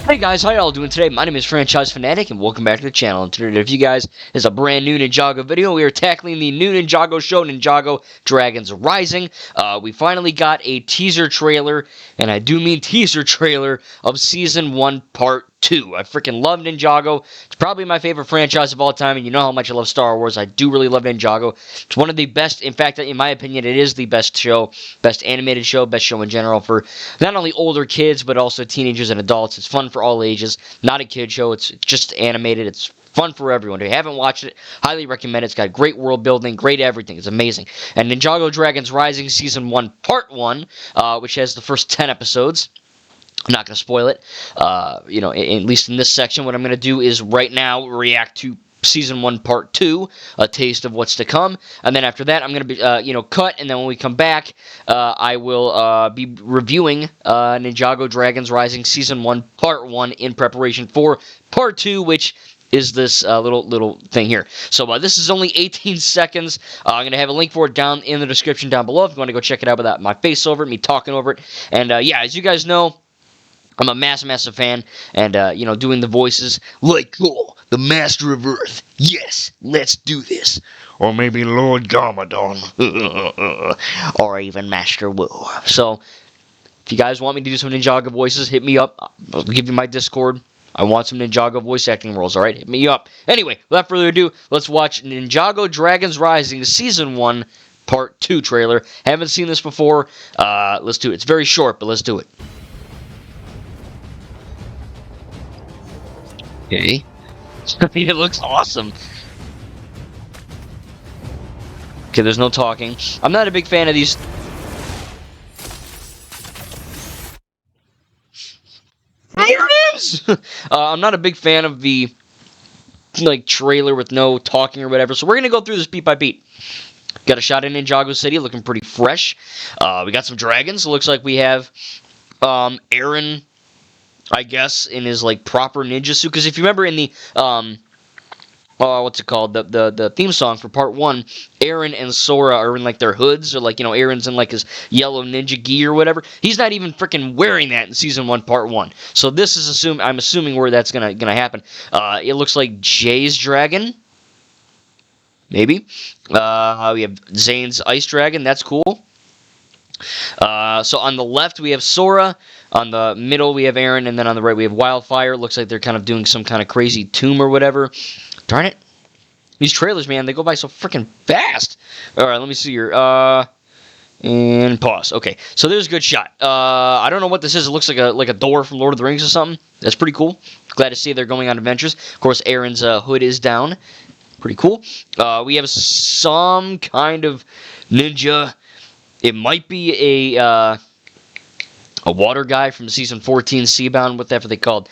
Hey guys, how y'all doing today? My name is Franchise Fanatic and welcome back to the channel. And today, if you guys, is a brand new Ninjago video. We are tackling the new Ninjago show, Ninjago Dragons Rising. We finally got a teaser trailer, and I do mean teaser trailer, of Season 1 Part 2. I freaking love Ninjago. It's probably my favorite franchise of all time, and you know how much I love Star Wars. I do really love Ninjago. It's one of the best, in fact, in my opinion, it is the best show, best animated show, best show in general for not only older kids, but also teenagers and adults. It's fun for all ages. Not a kid show. It's just animated. It's fun for everyone. If you haven't watched it, highly recommend it. It's got great world building, great everything. It's amazing. And Ninjago Dragons Rising Season 1 Part 1, which has the first 10 episodes. I'm not going to spoil it. At least in this section, what I'm going to do is right now react to Season 1 Part 2, a taste of what's to come. And then after that, I'm going to be, cut. And then when we come back, I will be reviewing Ninjago Dragons Rising Season 1 Part 1 in preparation for Part 2, which is this little thing here. So this is only 18 seconds. I'm going to have a link for it down in the description down below if you want to go check it out without my face over it, me talking over it. And yeah, as you guys know, I'm a massive fan, and, doing the voices, like Cole, the Master of Earth. Yes, let's do this. Or maybe Lord Garmadon. Or even Master Wu. So, if you guys want me to do some Ninjago voices, hit me up. I'll give you my Discord. I want some Ninjago voice acting roles, alright? Hit me up. Anyway, without further ado, let's watch Ninjago Dragons Rising Season 1 Part 2 trailer. Haven't seen this before. Let's do it. It's very short, but let's do it. Okay. It looks awesome. Okay, there's no talking. I'm not a big fan of these. There it is! I'm not a big fan of the, trailer with no talking or whatever, so we're gonna go through this beat by beat. Got a shot in Ninjago City, looking pretty fresh. We got some dragons. It looks like we have, Aaron, I guess, in his, proper ninja suit. Because if you remember in the, what's it called? The theme song for Part 1, Aaron and Sora are in, their hoods. Or, Aaron's in, his yellow ninja gi or whatever. He's not even freaking wearing that in Season 1, Part 1. So this is, I'm assuming where that's gonna happen. It looks like Jay's dragon. Maybe. We have Zane's ice dragon. That's cool. So on the left we have Sora, on the middle we have Aaron, and then on the right we have Wildfire. Looks like they're kind of doing some kind of crazy tomb or whatever. Darn it. These trailers, man, they go by so freaking fast. Alright, let me see here. And pause. Okay, so there's a good shot. I don't know what this is. It looks like a door from Lord of the Rings or something. That's pretty cool. Glad to see they're going on adventures. Of course, Aaron's hood is down. Pretty cool. We have some kind of ninja. It might be a water guy from Season 14 Seabound, whatever they called.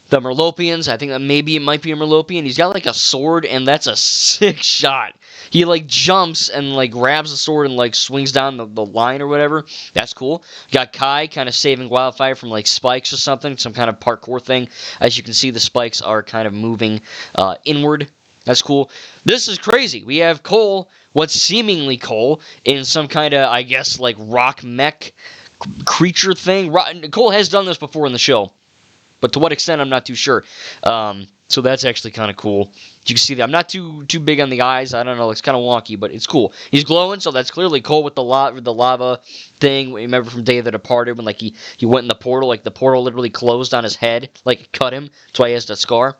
The Merlopians, I think that maybe it might be a Merlopian. He's got a sword, and that's a sick shot. He jumps and grabs the sword and swings down the line or whatever. That's cool. Got Kai kind of saving Wildfire from spikes or something, some kind of parkour thing. As you can see, the spikes are kind of moving inward. That's cool. This is crazy. We have Cole, what's seemingly Cole, in some kind of, I guess, rock mech creature thing. Cole has done this before in the show, but to what extent, I'm not too sure. So that's actually kind of cool. You can see that I'm not too big on the eyes. I don't know. It's kind of wonky, but it's cool. He's glowing, so that's clearly Cole with the lava thing. Remember from Day of the Departed when he went in the portal? The portal literally closed on his head, it cut him. That's why he has that scar.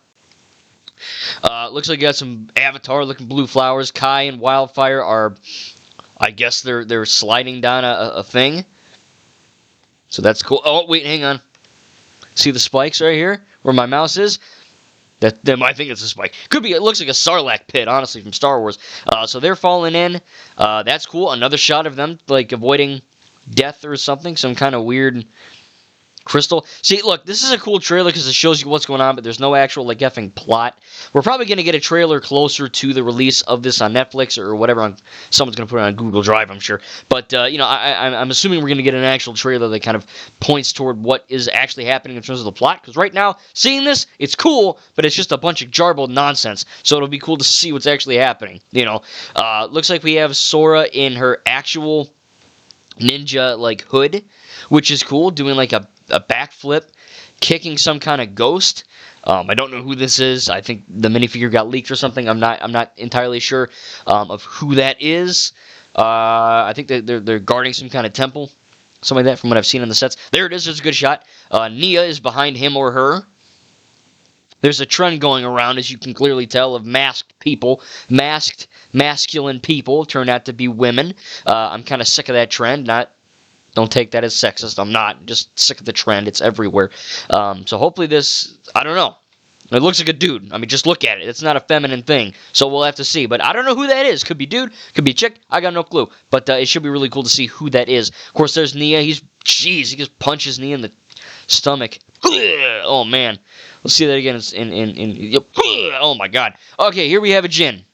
Looks like you got some Avatar-looking blue flowers. Kai and Wildfire are, I guess they're sliding down a thing. So that's cool. Oh, wait, hang on. See the spikes right here where my mouse is? I think it's a spike. Could be. It looks like a Sarlacc pit, honestly, from Star Wars. So they're falling in. That's cool. Another shot of them, avoiding death or something. Some kind of weird crystal. See, look, this is a cool trailer because it shows you what's going on, but there's no actual, effing plot. We're probably going to get a trailer closer to the release of this on Netflix or whatever. Someone's going to put it on Google Drive, I'm sure. But, I'm assuming we're going to get an actual trailer that kind of points toward what is actually happening in terms of the plot. Because right now, seeing this, it's cool, but it's just a bunch of jarbled nonsense. So it'll be cool to see what's actually happening. Looks like we have Sora in her actual ninja hood, which is cool, doing a backflip, kicking some kind of ghost. I don't know who this is. I think the minifigure got leaked or something. I'm not entirely sure of who that is. I think they're guarding some kind of temple, something like that from what I've seen in the sets. There it is. There's a good shot. Nia is behind him or her. There's a trend going around, as you can clearly tell, of masked people. Masked, masculine people turn out to be women. I'm kind of sick of that trend. Don't take that as sexist. I'm not. Just sick of the trend. It's everywhere. So hopefully this, I don't know. It looks like a dude. I mean, just look at it. It's not a feminine thing. So we'll have to see. But I don't know who that is. Could be dude. Could be chick. I got no clue. But it should be really cool to see who that is. Of course, there's Nia. He just punches Nia in the stomach. Oh, man. Let's see that again. Oh, my God. Okay, here we have a Jin.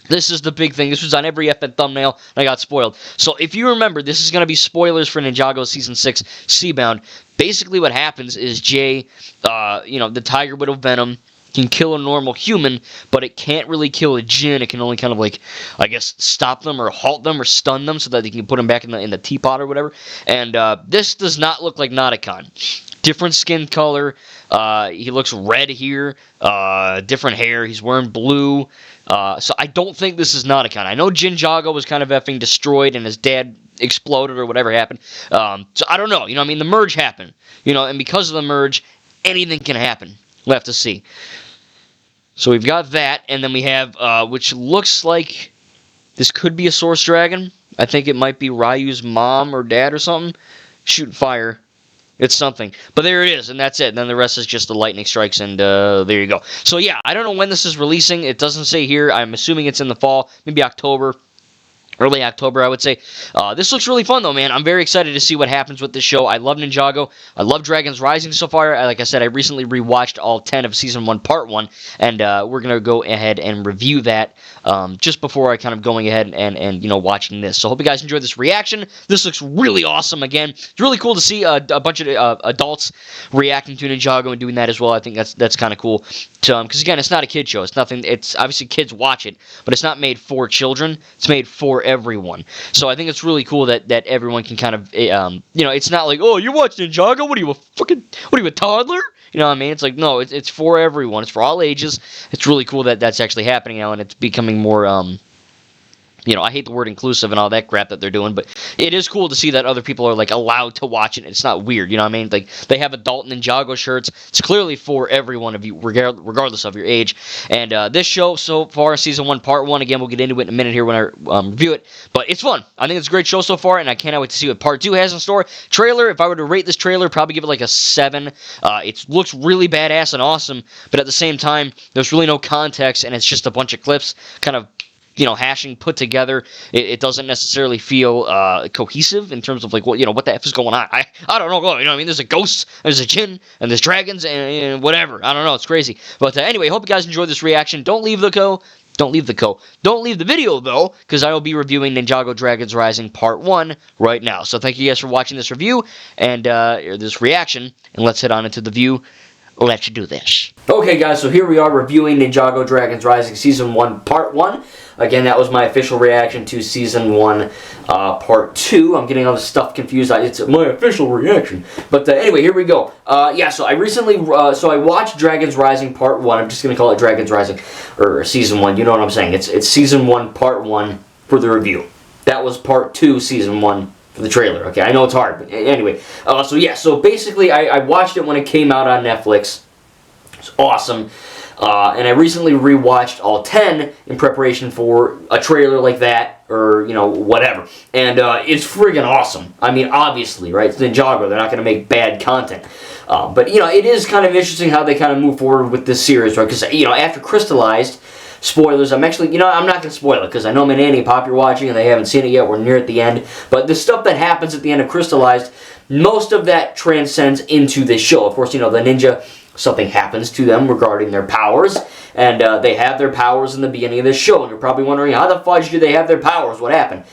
This is the big thing. This was on every effing thumbnail, and I got spoiled. So if you remember, this is going to be spoilers for Ninjago Season 6 Seabound. Basically what happens is Jay, the Tiger Widow Venom, can kill a normal human, but it can't really kill a Jin. It can only kind of, like, I guess, stop them or halt them or stun them so that they can put them back in the teapot or whatever. And this does not look like Nauticon. Different skin color. He looks red here. Different hair. He's wearing blue. So I don't think this is Nauticon. I know Ninjago was kind of effing destroyed and his dad exploded or whatever happened. So I don't know. You know what I mean? The merge happened. And because of the merge, anything can happen. We'll have to see. So we've got that, and then we have, which looks like this could be a Source Dragon. I think it might be Ryu's mom or dad or something. Shooting fire. It's something. But there it is, and that's it. And then the rest is just the lightning strikes, and there you go. So yeah, I don't know when this is releasing. It doesn't say here. I'm assuming it's in the fall, maybe October. Early October, I would say. This looks really fun, though, man. I'm very excited to see what happens with this show. I love Ninjago. I love Dragons Rising so far. Like I said, I recently rewatched all 10 of Season 1, Part 1, and we're going to go ahead and review that just before I kind of going ahead and watching this. So I hope you guys enjoyed this reaction. This looks really awesome, again. It's really cool to see a bunch of adults reacting to Ninjago and doing that as well. I think that's kind of cool. Because, again, it's not a kid show. It's nothing. It's obviously kids watch it, but it's not made for children. It's made for everyone. So I think it's really cool that everyone can kind of, it's not like, oh, you're watching Ninjago? What are you, a toddler? You know what I mean? It's like, no, it's for everyone. It's for all ages. It's really cool that that's actually happening now, and it's becoming more, I hate the word inclusive and all that crap that they're doing, but it is cool to see that other people are, like, allowed to watch it. It's not weird, you know what I mean? Like, they have adult Ninjago shirts. It's clearly for every one of you, regardless of your age. And this show so far, Season 1, Part 1, again, we'll get into it in a minute here when I review it. But it's fun. I think it's a great show so far, and I cannot wait to see what Part 2 has in store. Trailer, if I were to rate this trailer, probably give it like a 7. It looks really badass and awesome, but at the same time, there's really no context, and it's just a bunch of clips kind of hashing put together. It doesn't necessarily feel cohesive in terms of like what the F is going on. I don't know. You know what I mean? There's a ghost, there's a Jin, and there's dragons, and whatever. I don't know. It's crazy. But anyway, hope you guys enjoyed this reaction. Don't leave the video, though, because I will be reviewing Ninjago Dragons Rising Part 1 right now. So thank you guys for watching this review and this reaction, and let's head on into the view. Let's do this. Okay, guys, so here we are reviewing Ninjago Dragons Rising Season 1, Part 1. Again, that was my official reaction to Season 1, Part 2. I'm getting all this stuff confused. It's my official reaction. But anyway, here we go. So I recently, I watched Dragons Rising Part 1. I'm just going to call it Dragons Rising, or Season 1. You know what I'm saying. It's Season 1, Part 1 for the review. That was Part 2, Season 1 for the trailer. Okay, I know it's hard, but anyway. So basically, I watched it when it came out on Netflix. It's awesome. And I recently rewatched all 10 in preparation for a trailer like that, or, whatever. And it's friggin' awesome. I mean, obviously, right? It's Ninjago. They're not going to make bad content. But, it is kind of interesting how they kind of move forward with this series, right? Because, after Crystallized, spoilers, I'm not going to spoil it, because I know my nanny and Pop, you're watching, and they haven't seen it yet. We're near at the end. But the stuff that happens at the end of Crystallized, most of that transcends into this show. Of course, the ninja, something happens to them regarding their powers, and they have their powers in the beginning of this show, and you're probably wondering, how the fudge do they have their powers? What happened?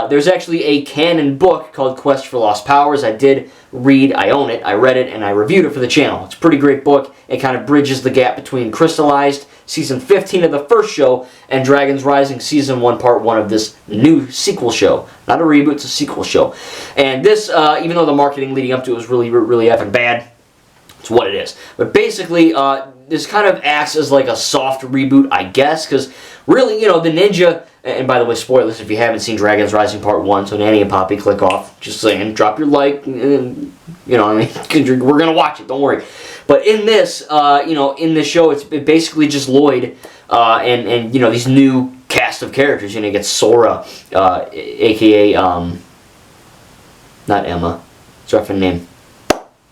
There's actually a canon book called Quest for Lost Powers. I did read, I own it, I read it, and I reviewed it for the channel. It's a pretty great book. It kind of bridges the gap between Crystallized Season 15 of the first show, and Dragons Rising Season 1, Part 1 of this new sequel show. Not a reboot, it's a sequel show. And this, even though the marketing leading up to it was really, really effing bad, it's what it is. But basically, this kind of acts as like a soft reboot, I guess, because really, the ninja, and by the way, spoilers if you haven't seen Dragons Rising Part 1, so Nanny and Poppy, click off. Just saying, drop your like, and, we're going to watch it, don't worry. But in this, in this show, it's basically just Lloyd, and these new cast of characters. You get Sora, a.k.a., not Emma, what's her effing name?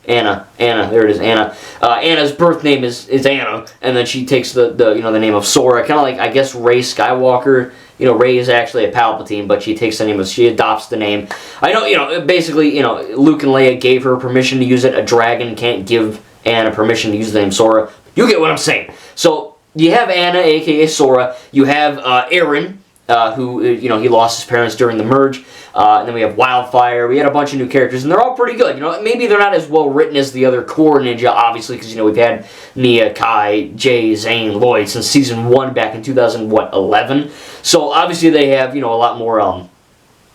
Anna, there it is, Anna. Anna's birth name is Anna, and then she takes the name of Sora, kind of like, I guess, Rey Skywalker. Rey is actually a Palpatine, but she takes the name she adopts the name. I know, basically, Luke and Leia gave her permission to use it. A dragon can't give Anna permission to use the name Sora. You get what I'm saying. So, you have Anna, a.k.a. Sora. You have Aaron, who, he lost his parents during the merge. And then we have Wildfire. We had a bunch of new characters, and they're all pretty good. Maybe they're not as well written as the other core ninja, obviously, because, we've had Nia, Kai, Jay, Zane, Lloyd since Season 1 back in 2011. So, obviously, they have, a lot more,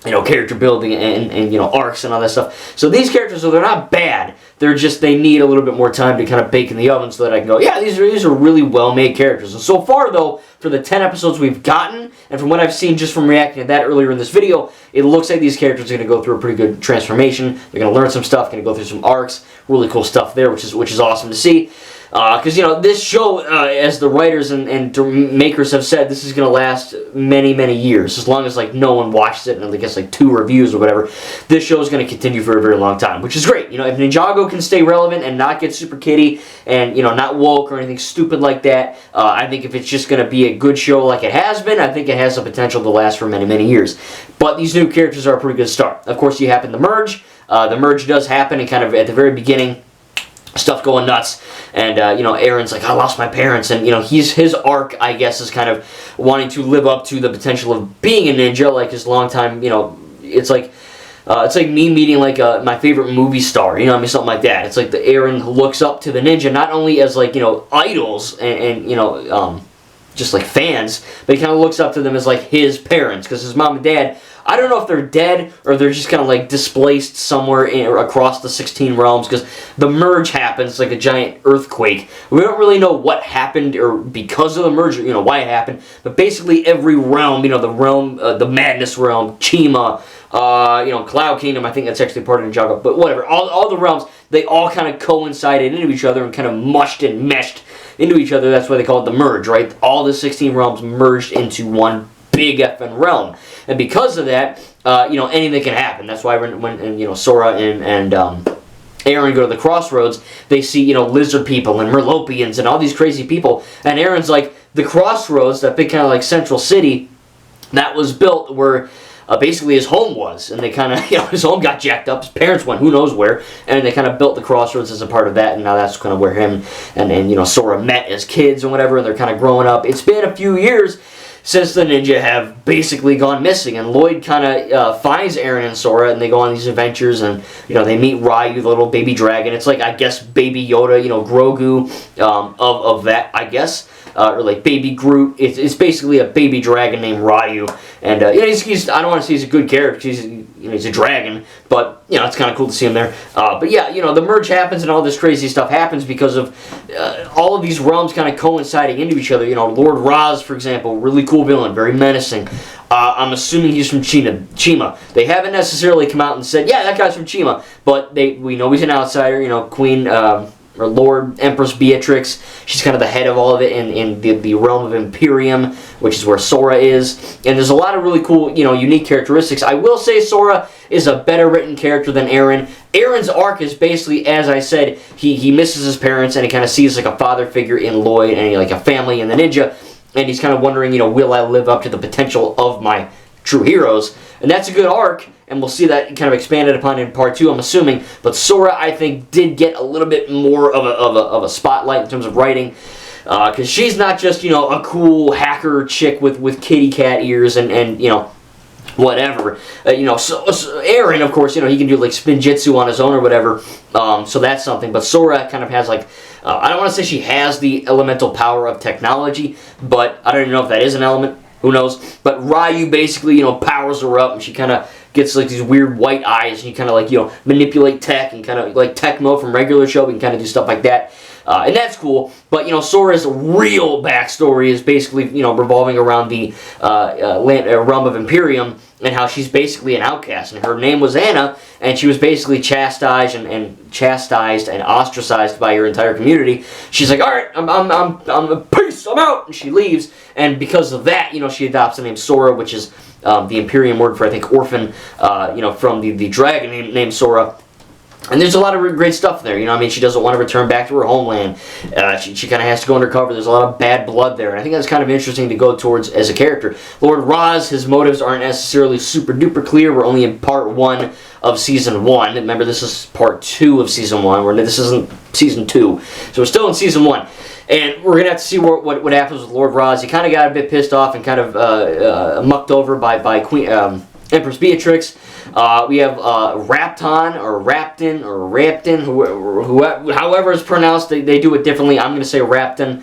character building and arcs and all that stuff. So these characters, they're not bad. They're just, they need a little bit more time to kind of bake in the oven so that I can go, yeah, these are really well-made characters. And so far, though, for the 10 episodes we've gotten, and from what I've seen just from reacting to that earlier in this video, it looks like these characters are going to go through a pretty good transformation. They're going to learn some stuff, going to go through some arcs. Really cool stuff there, which is awesome to see. Because, this show, as the writers and makers have said, this is going to last many, many years. As long as, no one watches it and, I guess, 2 reviews or whatever, this show is going to continue for a very long time, which is great. If Ninjago can stay relevant and not get super kiddie and, not woke or anything stupid like that, I think if it's just going to be a good show like it has been, I think it has the potential to last for many, many years. But these new characters are a pretty good start. Of course, you happen the merge. The merge does happen, and kind of at the very beginning, stuff going nuts, and Aaron's like, I lost my parents, and his arc, I guess, is kind of wanting to live up to the potential of being a ninja, like his long time, it's like me meeting my favorite movie star, something like that. It's like the Aaron looks up to the ninja not only as idols and just like fans, but he kind of looks up to them as his parents, because his mom and dad, I don't know if they're dead or they're just kind of displaced somewhere across the 16 realms, because the merge happens like a giant earthquake. We don't really know what happened or because of the merge, why it happened, but basically every realm, the realm, the Madness realm, Chima, Cloud Kingdom, I think that's actually part of Ninjago, but whatever, all the realms, they all kind of coincided into each other and kind of mushed and meshed into each other. That's why they call it the merge, right? All the 16 realms merged into one big effing realm. And because of that, anything can happen. That's why when Sora and Aaron go to the crossroads, they see, lizard people and Merlopians and all these crazy people. And Aaron's like, the crossroads, that big kind of central city, that was built where basically his home was. And they kind of, his home got jacked up. His parents went who knows where. And they kind of built the crossroads as a part of that. And now that's kind of where him and Sora met as kids and whatever. And they're kind of growing up. It's been a few years since the ninja have basically gone missing, and Lloyd kind of finds Aaron and Sora, and they go on these adventures, and they meet Ryu, the little baby dragon. It's I guess Baby Yoda, Grogu of that, I guess, or Baby Groot. It's basically a baby dragon named Ryu, and he's I don't want to say he's a good character. He's a dragon, but it's kind of cool to see him there. But yeah, the merge happens and all this crazy stuff happens because of all of these realms kind of coinciding into each other. Lord Raz, for example, really cool villain, very menacing. I'm assuming he's from Chima. They haven't necessarily come out and said, yeah, that guy's from Chima, but we know he's an outsider. Queen or Lord Empress Beatrix, she's kind of the head of all of it in the realm of Imperium, which is where Sora is. And there's a lot of really cool, unique characteristics. I will say Sora is a better written character than Aaron. Aaron's arc is basically, as I said, he misses his parents, and he kind of sees a father figure in Lloyd and a family in the ninja, and he's kind of wondering, will I live up to the potential of my true heroes? And that's a good arc, and we'll see that kind of expanded upon in part 2, I'm assuming. But Sora, I think, did get a little bit more of a spotlight in terms of writing, because she's not just, a cool hacker chick with kitty cat ears and whatever. So Aaron, of course, he can do spinjitzu on his own or whatever, so that's something. But Sora kind of has I don't want to say she has the elemental power of technology, but I don't even know if that is an element. Who knows? But Ryu basically, powers her up, and she kind of gets like these weird white eyes, and you kind of like, manipulate tech, and kind of like Tecmo from regular show, we can kind of do stuff like that. And that's cool, but Sora's real backstory is basically revolving around the realm of Imperium, and how she's basically an outcast, and her name was Anna, and she was basically chastised and ostracized by her entire community. She's like, all right, I'm peace, I'm out, and she leaves, and because of that, she adopts the name Sora, which is the Imperium word for, I think, orphan, from the dragon named Sora. And there's a lot of great stuff there, she doesn't want to return back to her homeland. She kind of has to go undercover. There's a lot of bad blood there, and I think that's kind of interesting to go towards as a character. Lord Raz, his motives aren't necessarily super duper clear. We're only in part 1 of season 1. Remember, this is part 2 of season 1. This isn't season 2, so we're still in season 1. And we're going to have to see what happens with Lord Raz. He kind of got a bit pissed off and kind of mucked over by Queen Empress Beatrix. We have Rapton or Rapton or Rapton, however it's pronounced. They do it differently. I'm going to say Rapton.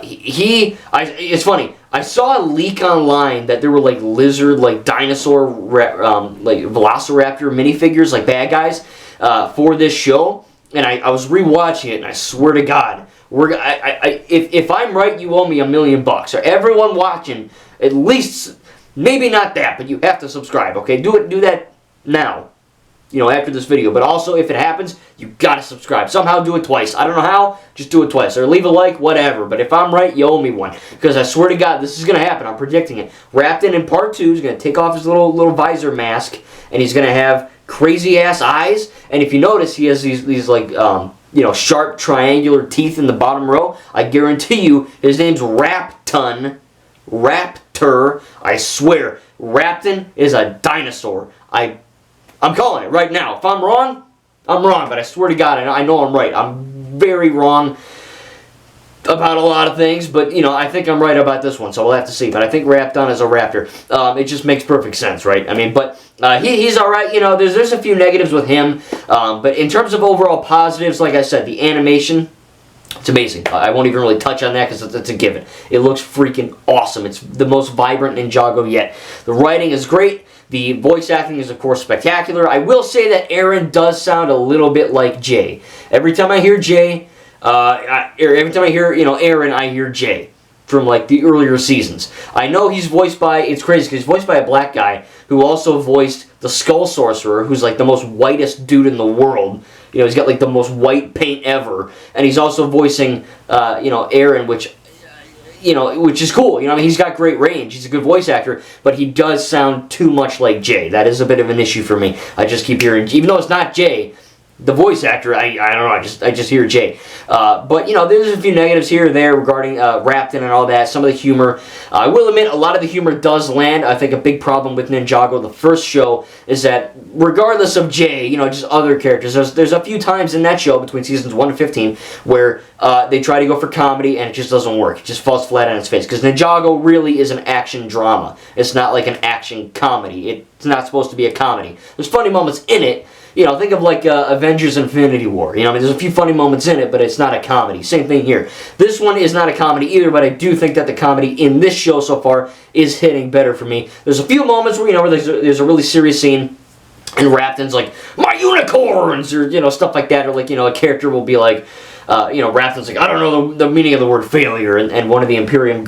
It's funny. I saw a leak online that there were like lizard, like dinosaur, like Velociraptor minifigures, like bad guys, for this show. And I was rewatching it, and I swear to God, if I'm right, you owe me $1 million. Or everyone watching, at least. Maybe not that, but you have to subscribe, okay? Do that now, after this video. But also, if it happens, you gotta subscribe. Somehow do it twice. I don't know how, just do it twice. Or leave a like, whatever. But if I'm right, you owe me one. Because I swear to God, this is gonna happen. I'm predicting it. Rapton in part 2 is gonna take off his little visor mask, and he's gonna have crazy-ass eyes. And if you notice, he has these like, sharp triangular teeth in the bottom row. I guarantee you, his name's Rapton. Raptor, I swear, Rapton is a dinosaur. I'm calling it right now. If I'm wrong, I'm wrong, but I swear to God, I know I'm right. I'm very wrong about a lot of things, but, I think I'm right about this one, so we'll have to see. But I think Rapton is a raptor. It just makes perfect sense, right? But he's all right. There's a few negatives with him, but in terms of overall positives, like I said, the animation, it's amazing. I won't even really touch on that because it's a given. It looks freaking awesome. It's the most vibrant Ninjago yet. The writing is great. The voice acting is, of course, spectacular. I will say that Aaron does sound a little bit like Jay. Every time I hear Jay, every time I hear, Aaron, I hear Jay from, like, the earlier seasons. I know he's voiced by, it's crazy because he's voiced by a black guy who also voiced the Skull Sorcerer, who's, like, the most whitest dude in the world. He's got, like, the most white paint ever. And he's also voicing, Aaron, which is cool. He's got great range. He's a good voice actor, but he does sound too much like Jay. That is a bit of an issue for me. I just keep hearing, even though it's not Jay, the voice actor, I don't know, I just hear Jay. But, there's a few negatives here or there regarding Rapton and all that, some of the humor. I will admit, a lot of the humor does land. I think a big problem with Ninjago, the first show, is that regardless of Jay, just other characters, there's a few times in that show, between seasons 1 and 15, where they try to go for comedy and it just doesn't work. It just falls flat on its face. Because Ninjago really is an action drama. It's not like an action comedy. It's not supposed to be a comedy. There's funny moments in it. Think of like Avengers Infinity War. There's a few funny moments in it, but it's not a comedy. Same thing here. This one is not a comedy either, but I do think that the comedy in this show so far is hitting better for me. There's a few moments where, where there's a really serious scene, and Rapton's like, my unicorns, or, stuff like that, or like, a character will be like, Rapton's like, I don't know the meaning of the word failure, and one of the Imperium,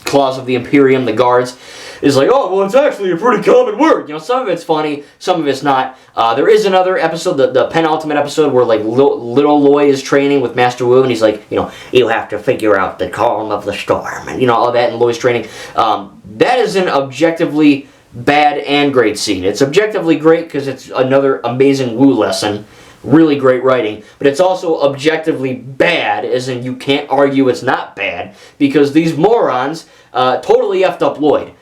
claws of the Imperium, the guards, is like, oh, well, it's actually a pretty common word. Some of it's funny, some of it's not. There is another episode, the penultimate episode, where, like, little Lloyd is training with Master Wu, and he's like, you have to figure out the calm of the storm, and, all that, and Lloyd's training. That is an objectively bad and great scene. It's objectively great because it's another amazing Wu lesson. Really great writing, but it's also objectively bad, as in you can't argue it's not bad, because these morons totally effed up Lloyd.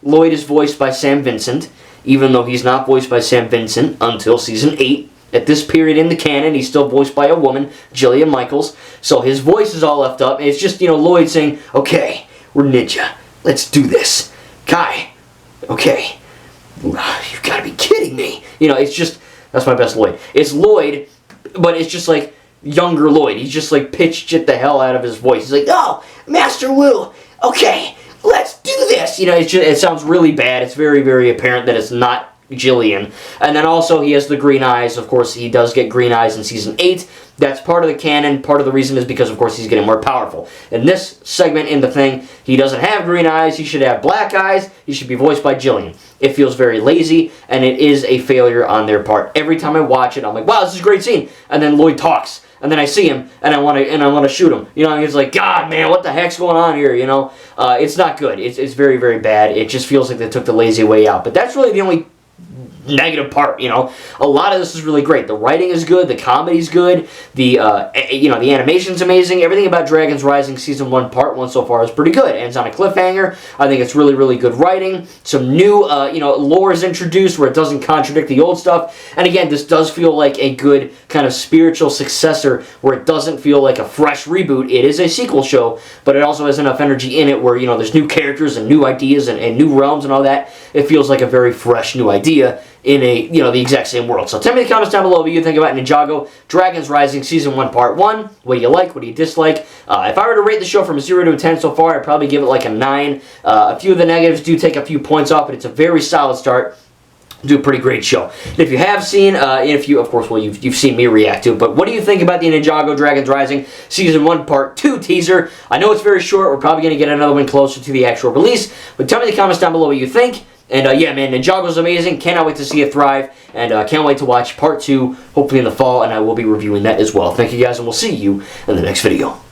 Lloyd is voiced by Sam Vincent, even though he's not voiced by Sam Vincent until season 8. At this period in the canon, he's still voiced by a woman, Jillian Michaels, so his voice is all effed up, and it's just, Lloyd saying, okay, we're ninja, let's do this. Kai, okay, you've got to be kidding me. It's just, that's my best Lloyd. It's Lloyd, but it's just like, younger Lloyd. He's just like pitched it the hell out of his voice. He's like, oh, Master Wu, okay, let's do this. You know, it sounds really bad. It's very, very apparent that it's not Jillian. And then also he has the green eyes. Of course, he does get green eyes in Season 8. That's part of the canon. Part of the reason is because, of course, he's getting more powerful. In this segment in the thing, he doesn't have green eyes. He should have black eyes. He should be voiced by Jillian. It feels very lazy, and it is a failure on their part. Every time I watch it, I'm like, wow, this is a great scene. And then Lloyd talks. And then I see him, and I want to shoot him. You know, and he's like, God, man, what the heck's going on here? You know, it's not good. It's very, very bad. It just feels like they took the lazy way out. But that's really the only negative part, you know. A lot of this is really great. The writing is good, the comedy's good, the the animation's amazing. Everything about Dragons Rising Season 1 Part 1 so far is pretty good. Ends on a cliffhanger. I think it's really, really good writing. Some new lore is introduced where it doesn't contradict the old stuff. And again, this does feel like a good kind of spiritual successor where it doesn't feel like a fresh reboot. It is a sequel show, but it also has enough energy in it where, you know, there's new characters and new ideas and new realms and all that. It feels like a very fresh new idea in a, the exact same world. So tell me in the comments down below what you think about Ninjago Dragons Rising Season 1 Part 1. What do you like? What do you dislike? If I were to rate the show from a 0 to a 10 so far, I'd probably give it like a 9. A few of the negatives do take a few points off, but it's a very solid start. Do a pretty great show. And if you have seen, you've seen me react to it, but what do you think about the Ninjago Dragons Rising Season 1 Part 2 teaser? I know it's very short. We're probably going to get another one closer to the actual release, but tell me in the comments down below what you think. And yeah, man, Ninjago's amazing. Cannot wait to see it thrive. And can't wait to watch Part 2, hopefully in the fall, and I will be reviewing that as well. Thank you guys, and we'll see you in the next video.